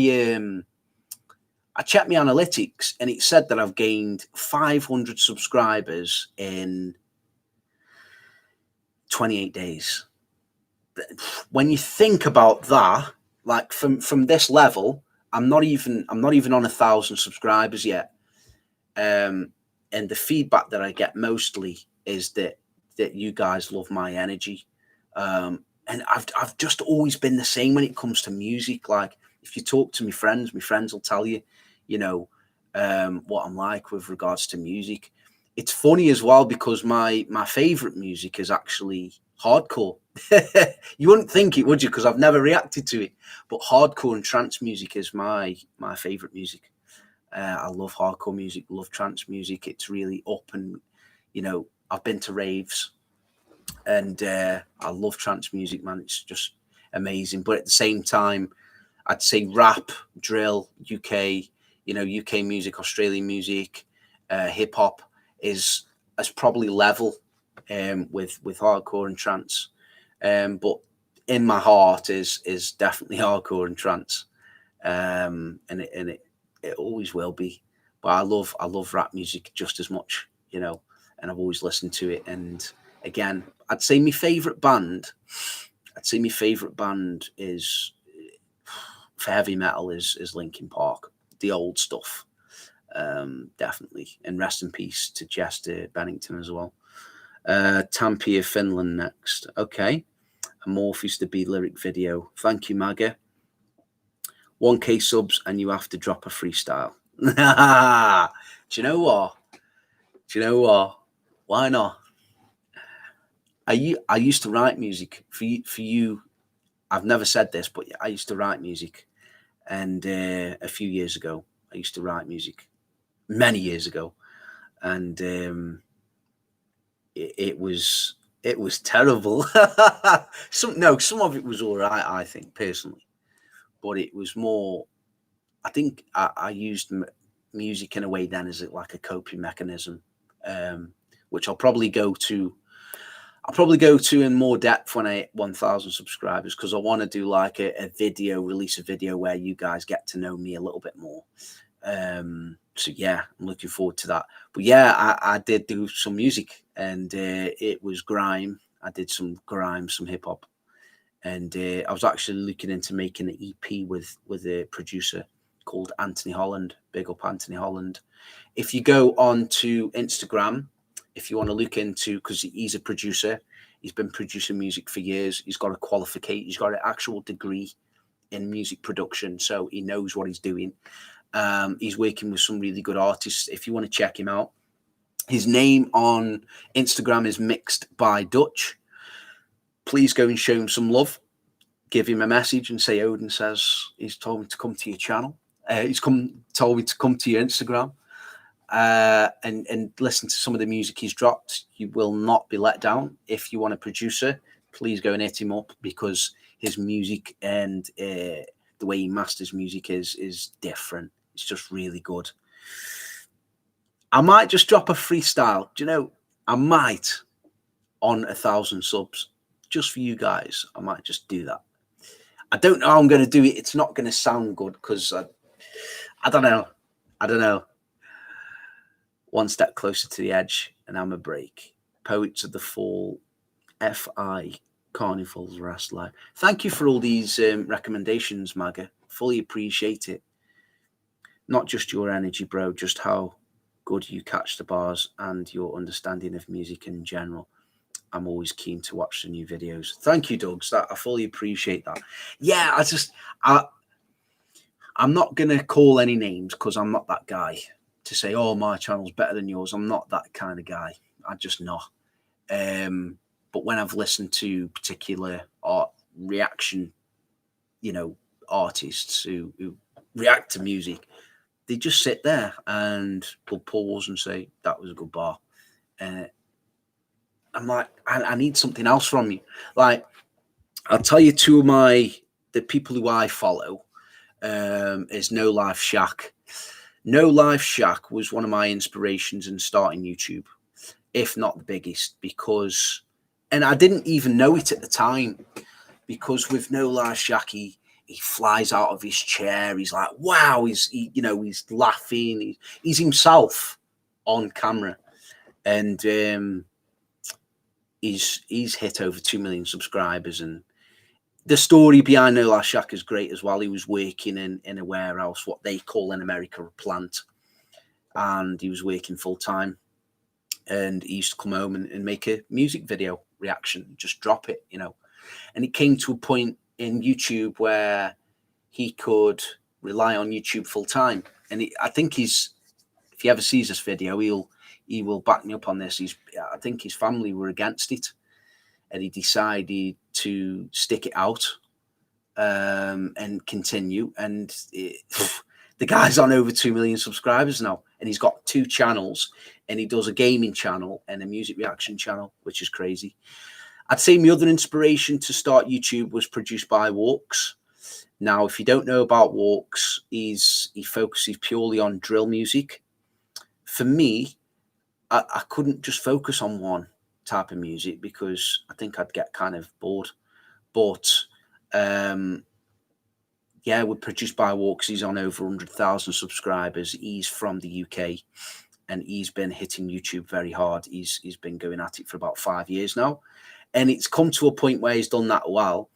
analytics, and it said that I've gained 500 subscribers in 28 days. When you think about that, like from this level, I'm not even on 1,000 subscribers yet. And the feedback that I get mostly is that you guys love my energy. And I've just always been the same when it comes to music. Like if you talk to my friends will tell you, you know, what I'm like with regards to music. It's funny as well because my favorite music is actually hardcore. You wouldn't think it, would you? Because I've never reacted to it. But hardcore and trance music is my favorite music. I love hardcore music, love trance music. It's really up, and you know, I've been to raves, and I love trance music, man. It's just amazing. But at the same time, I'd say rap, drill, UK, you know, UK music, Australian music, hip hop is probably level with hardcore and trance. But in my heart is definitely hardcore and trance, and it always will be. But I love rap music just as much, you know, and I've always listened to it. And again, I'd say my favorite band is for heavy metal is Linkin Park, the old stuff, definitely. And rest in peace to Chester Bennington as well. Tampere, Finland next. Okay. Amorphous the Beat lyric video. Thank you, Maggie. 1K subs and you have to drop a freestyle. Do you know what? Why not? I used to write music for you. I've never said this, but I used to write music, and a few years ago, I used to write music many years ago, and it was terrible. Some of it was all right, I think, personally, but it was more. I think I used music in a way then as like a coping mechanism, which I'll probably go to in more depth when I hit 1,000 subscribers, because I want to do like a video, release a video where you guys get to know me a little bit more. So yeah, I'm looking forward to that. But yeah, I did do some music, and it was grime. I did some grime, some hip hop, and I was actually looking into making an EP with a producer called Anthony Holland. Big up Anthony Holland. If you go on to Instagram, if you want to look into, because he's a producer, he's been producing music for years. He's got a qualification. He's got an actual degree in music production, so he knows what he's doing. He's working with some really good artists. If you want to check him out, his name on Instagram is Mixed by Dutch. Please go and show him some love. Give him a message and say Odin says he's told me to come to your channel. Told me to come to your Instagram. And listen to some of the music he's dropped. You will not be let down. If you want a producer, please go and hit him up, because his music and the way he masters music is different. It's just really good. I might just drop a freestyle. Do you know, I might, on 1,000 subs, just for you guys. I might just do that. I don't know how I'm going to do it. It's not going to sound good, because I don't know. One step closer to the edge, and I'm a break. Poets of the Fall, FI, Carnival's Rest Live. Thank you for all these recommendations, Maga. Fully appreciate it. Not just your energy, bro, just how good you catch the bars and your understanding of music in general. I'm always keen to watch the new videos. Thank you, Dougs. I fully appreciate that. Yeah, I'm not going to call any names, because I'm not that guy to say, oh, my channel's better than yours. I'm not that kind of guy. I'm just not. But when I've listened to particular art reaction, artists who react to music, they just sit there and will pause and say, that was a good bar. I'm like, I need something else from you. Like, I'll tell you two of the people who I follow is No Life Shack. No Life Shack was one of my inspirations in starting YouTube, if not the biggest, because, and I didn't even know it at the time, because with No Life Shack, he flies out of his chair. He's like, wow, he's laughing. He's himself on camera. And he's hit over 2 million subscribers. And the story behind No Life Shack is great as well. He was working in a warehouse, what they call in America a plant. And he was working full time. And he used to come home and make a music video reaction, just drop it, And it came to a point in YouTube where he could rely on YouTube full time. And I think if he ever sees this video, he will back me up on this. I think his family were against it, and he decided to stick it out and continue. And the guy's on over 2 million subscribers now, and he's got 2 channels, and he does a gaming channel and a music reaction channel, which is crazy. I'd say my other inspiration to start YouTube was Produced by Walks. Now, if you don't know about Walks, he focuses purely on drill music. For me, I couldn't just focus on one type of music, because I think I'd get kind of bored. But yeah, with Produced by Walks, he's on over 100,000 subscribers. He's from the UK, and he's been hitting YouTube very hard. He's been going at it for about 5 years now. And it's come to a point where he's done that well.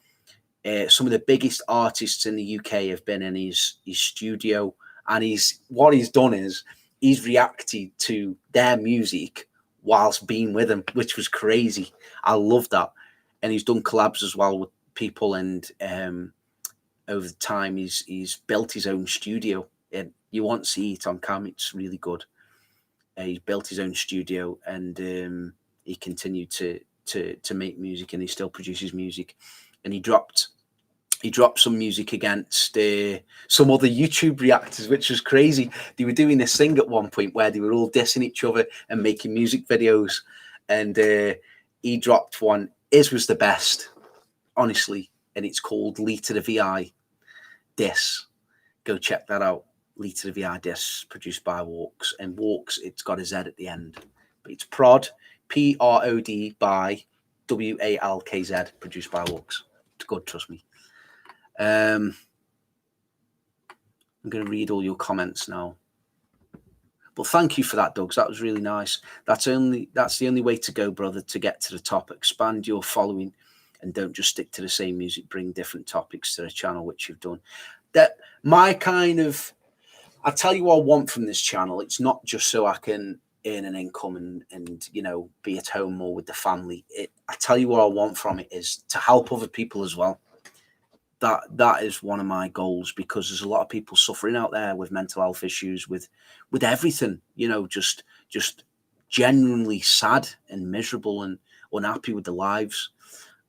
Some of the biggest artists in the UK have been in his studio, and what he's done is he's reacted to their music whilst being with them, which was crazy. I love that. And he's done collabs as well with people, and over the time he's built his own studio, and you won't see it on cam. It's really good. He's built his own studio, and he continued to make music, and he still produces music. And he dropped some music against some other YouTube reactors, which was crazy. They were doing this thing at one point where they were all dissing each other and making music videos. And he dropped one. His was the best, honestly. And it's called Lee to the VI Diss. Go check that out. Lee to the VI discs produced by Walks, and Walks, it's got a Z at the end, but it's Prod, Prod by WALKZ, produced by Walks. It's good, trust me. I'm going to read all your comments now. But thank you for that, Doug. That was really nice. That's the only way to go, brother, to get to the top. Expand your following and don't just stick to the same music. Bring different topics to the channel, which you've done. That my kind of, I tell you what I want from this channel. It's not just so I can earn an income and you know, be at home more with the family. I tell you what I want from it is to help other people as well. That is one of my goals, because there's a lot of people suffering out there with mental health issues, with everything, you know, just genuinely sad and miserable and unhappy with their lives.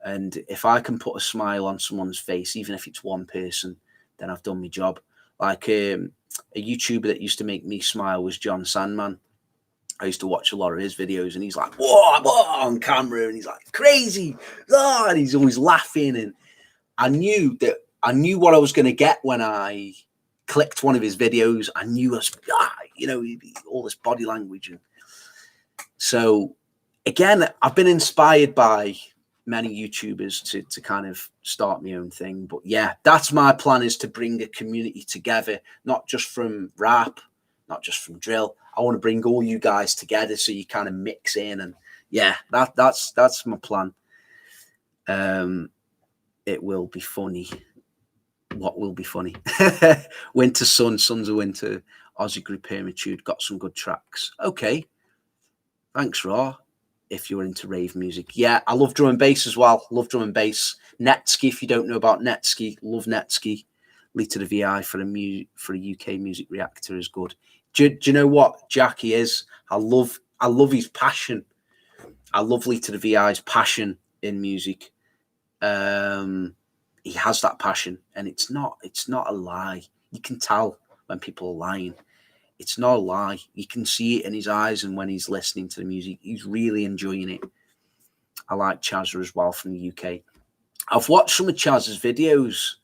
And if I can put a smile on someone's face, even if it's one person, then I've done my job. Like a YouTuber that used to make me smile was John Sandman. I used to watch a lot of his videos, and he's like, whoa, on camera, and he's like, crazy, and he's always laughing. And I knew what I was going to get when I clicked one of his videos. I knew you know, all this body language. And so again, I've been inspired by many YouTubers to kind of start my own thing. But yeah, that's my plan, is to bring a community together, not just from rap, not just from drill. I want to bring all you guys together so you kind of mix in. And yeah, that's my plan. It will be funny. What will be funny? Winter Sun, Sons of Winter, Aussie Group Hermitude, got some good tracks. Okay. Thanks, Raw. If you're into rave music. Yeah, I love drum and bass as well. Love drum and bass. Netsky, if you don't know about Netsky, love Netsky. Lee to the VI for a UK music reactor is good. Do you know what Jackie is? I love his passion. I love Lee to the VI's passion in music. He has that passion, and it's not a lie. You can tell when people are lying. It's not a lie. You can see it in his eyes, and when he's listening to the music, he's really enjoying it. I like Chazza as well from the UK. I've watched some of Chazza's videos,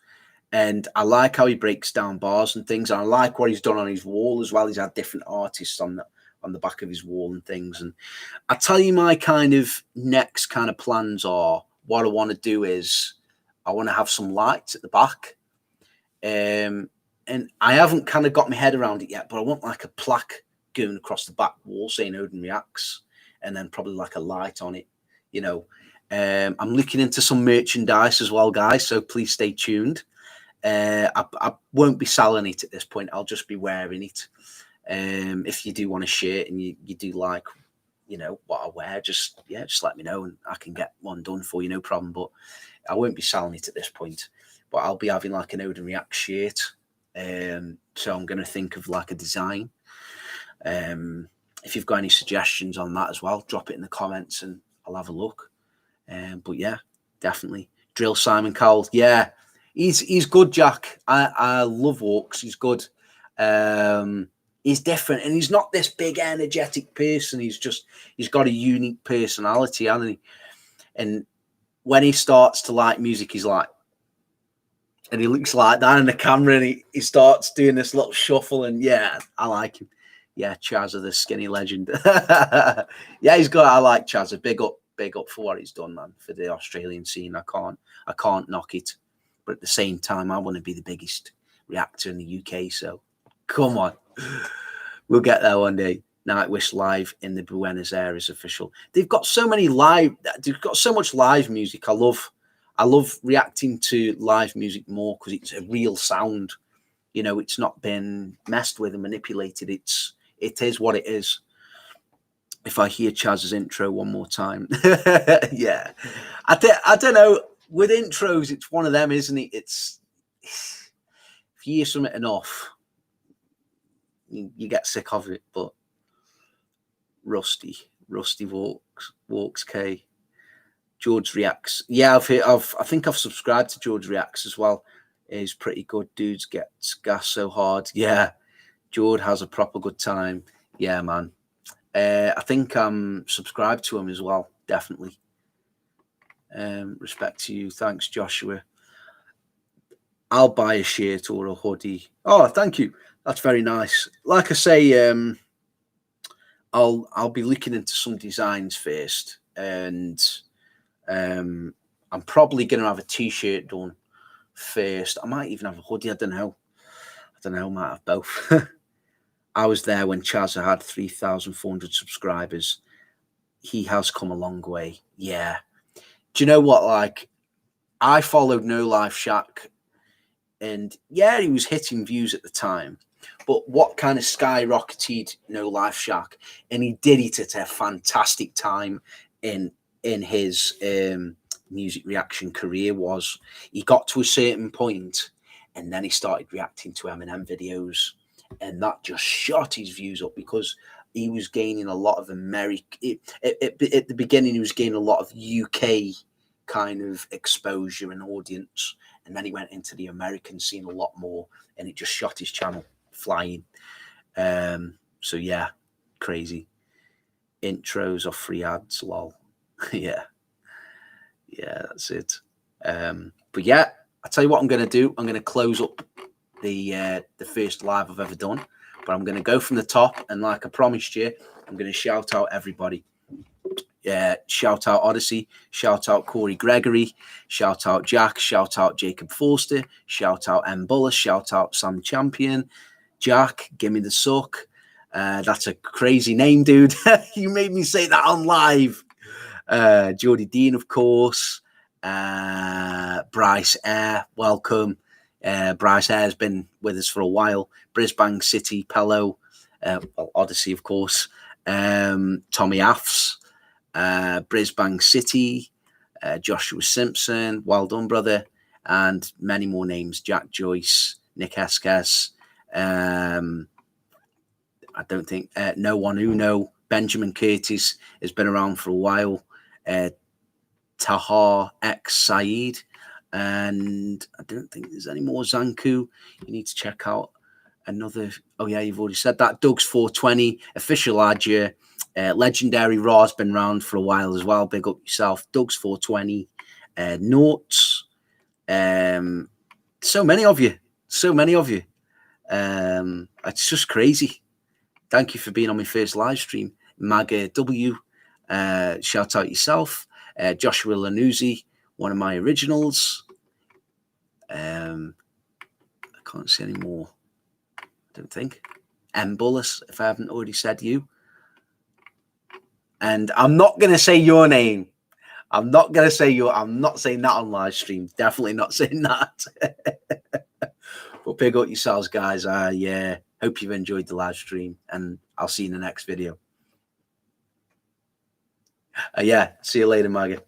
and I like how he breaks down bars and things. And I like what he's done on his wall as well. He's had different artists on the back of his wall and things. And I tell you, my kind of next kind of plans are, what I want to do is I want to have some lights at the back. And I haven't kind of got my head around it yet, but I want like a plaque going across the back wall saying Odin Reacts, and then probably like a light on it, you know. I'm looking into some merchandise as well, guys, so please stay tuned. I won't be selling it at this point. I'll just be wearing it. If you do want a shirt and you do like, you know, what I wear, just let me know and I can get one done for you, no problem. But I won't be selling it at this point. But I'll be having like an Odin React shirt. So I'm going to think of like a design. If you've got any suggestions on that as well, drop it in the comments and I'll have a look. But yeah, definitely. Drill Simon Cowell. Yeah, he's good, Jack. I love Walks. He's good. He's different, and he's not this big energetic person. He's got a unique personality, hasn't he? And when he starts to like music, he's like, and he looks like that in the camera, and he starts doing this little shuffle, and yeah, I like him. Yeah, Chazza, the skinny legend. Yeah, he's good. I like Chazza. Big up for what he's done, man, for the Australian scene. I can't knock it, but at the same time, I want to be the biggest reactor in the UK. So come on, we'll get there one day. Nightwish live in the Buenos Aires official. They've got so much live music. I love reacting to live music more because it's a real sound. You know, it's not been messed with and manipulated. It is what it is. If I hear Chaz's intro one more time. Yeah. I don't know. With intros, it's one of them, isn't it? It's, if you hear something enough, you get sick of it. But Rusty Walks K. George Reacts. Yeah, I think I've subscribed to George Reacts as well. He's pretty good. Dudes gets gas so hard. Yeah, George has a proper good time. Yeah, man. I think I'm subscribed to him as well. Definitely. Respect to you. Thanks, Joshua. I'll buy a shirt or a hoodie. Oh, thank you. That's very nice. Like I say, I'll be looking into some designs first, and I'm probably going to have a t-shirt done first. I might even have a hoodie. I don't know. I might have both. I was there when Chazza had 3,400 subscribers. He has come a long way. Yeah. Do you know what? Like, I followed No Life Shack, and yeah, he was hitting views at the time. But what kind of skyrocketed No Life Shack, and he did it at a fantastic time in his music reaction career, was he got to a certain point and then he started reacting to Eminem videos, and that just shot his views up because he was gaining a lot of at the beginning he was gaining a lot of UK kind of exposure and audience, and then he went into the American scene a lot more, and it just shot his channel flying. So yeah, crazy. Intros or free ads, lol. Yeah, that's it. But yeah, I tell you what I'm going to do. I'm going to close up the first live I've ever done, but I'm going to go from the top, and like I promised you, I'm going to shout out everybody. Shout out Odyssey, shout out Corey Gregory, shout out Jack, shout out Jacob Forster, shout out M Bullis, shout out Sam Champion, Jack, give me the suck. That's a crazy name, dude. You made me say that on live. Geordie Dean, of course. Bryce Eyre, welcome. Bryce Eyre has been with us for a while. Brisbane City, Pello, Odyssey, of course. Tommy Affs. Brisbane City, Joshua Simpson, well done, brother, and many more names. Jack Joyce, Nick Esques, I don't think, No One Uno, Benjamin Curtis has been around for a while, Tahar X Saeed, and I don't think there's any more. Zanku, you need to check out another. Oh yeah, you've already said that. Doug's 420, official Adja. Legendary Raw's been around for a while as well. Big up yourself. Doug's 420. Notes. So many of you. It's just crazy. Thank you for being on my first live stream. Maga W. Shout out yourself. Joshua Lanuzzi, one of my originals. I can't see any more. I don't think. M Bullis, if I haven't already said you. And I'm not going to say your name. I'm not saying that on live stream. Definitely not saying that. But big up yourselves, guys. Yeah, hope you've enjoyed the live stream, and I'll see you in the next video. Yeah, see you later, Maggie.